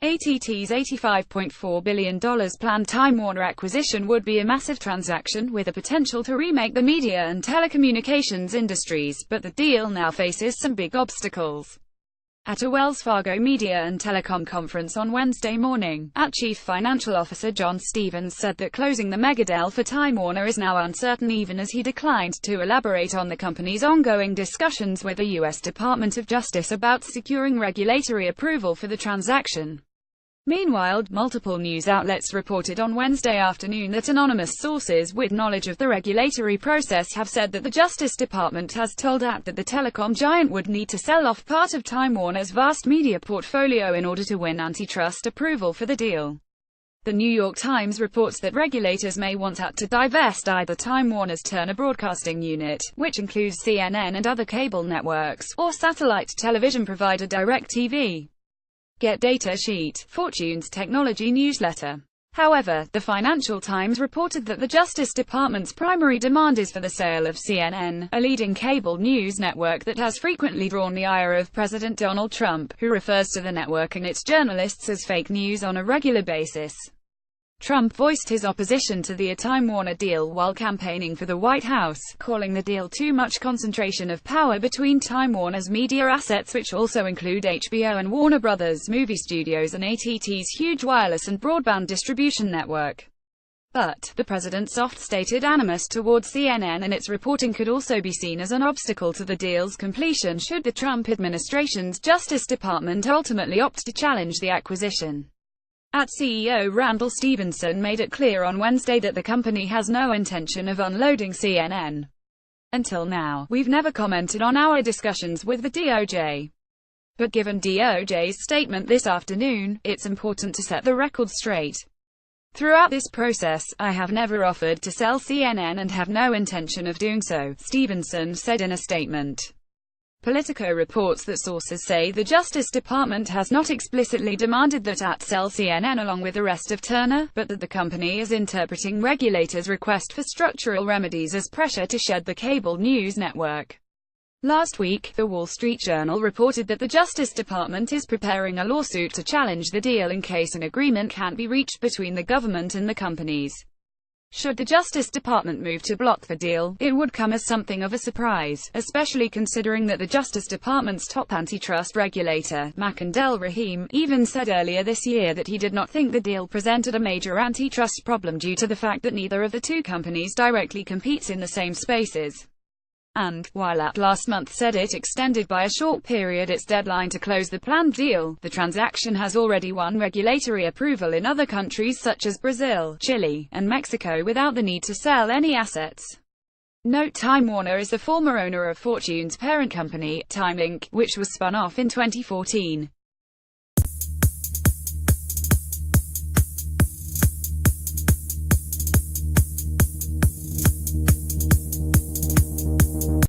AT&t's $85.4 billion planned Time Warner acquisition would be a massive transaction with the potential to remake the media and telecommunications industries, but the deal now faces some big obstacles. At a Wells Fargo media and telecom conference on Wednesday morning, Chief Financial Officer John Stevens said that closing the megadeal for Time Warner is now uncertain, even as he declined to elaborate on the company's ongoing discussions with the U.S. Department of Justice about securing regulatory approval for the transaction. Meanwhile, multiple news outlets reported on Wednesday afternoon that anonymous sources with knowledge of the regulatory process have said that the Justice Department has told AT&t that the telecom giant would need to sell off part of Time Warner's vast media portfolio in order to win antitrust approval for the deal. The New York Times reports that regulators may want AT&t to divest either Time Warner's Turner Broadcasting unit, which includes CNN and other cable networks, or satellite television provider DirecTV. Get data sheet, Fortune's technology newsletter. However, the Financial Times reported that the Justice Department's primary demand is for the sale of CNN, a leading cable news network that has frequently drawn the ire of President Donald Trump, who refers to the network and its journalists as fake news on a regular basis. Trump voiced his opposition to the Time Warner deal while campaigning for the White House, calling the deal too much concentration of power between Time Warner's media assets, which also include HBO and Warner Brothers movie studios, and AT&t's huge wireless and broadband distribution network. But the president's oft-stated animus towards CNN and its reporting could also be seen as an obstacle to the deal's completion should the Trump administration's Justice Department ultimately opt to challenge the acquisition. CEO Randall Stephenson made it clear on Wednesday that the company has no intention of unloading CNN. Until now, we've never commented on our discussions with the DOJ. But given DOJ's statement this afternoon, it's important to set the record straight. Throughout this process, I have never offered to sell CNN and have no intention of doing so, Stephenson said in a statement. Politico reports that sources say the Justice Department has not explicitly demanded that AT&t sell CNN along with the rest of Turner, but that the company is interpreting regulators' request for structural remedies as pressure to shed the cable news network. Last week, The Wall Street Journal reported that the Justice Department is preparing a lawsuit to challenge the deal in case an agreement can't be reached between the government and the companies. Should the Justice Department move to block the deal, it would come as something of a surprise, especially considering that the Justice Department's top antitrust regulator, Del Rahim, even said earlier this year that he did not think the deal presented a major antitrust problem due to the fact that neither of the two companies directly competes in the same spaces. And, while AT&t last month said it extended by a short period its deadline to close the planned deal, the transaction has already won regulatory approval in other countries such as Brazil, Chile, and Mexico without the need to sell any assets. Note: Time Warner is the former owner of Fortune's parent company, Time Inc., which was spun off in 2014.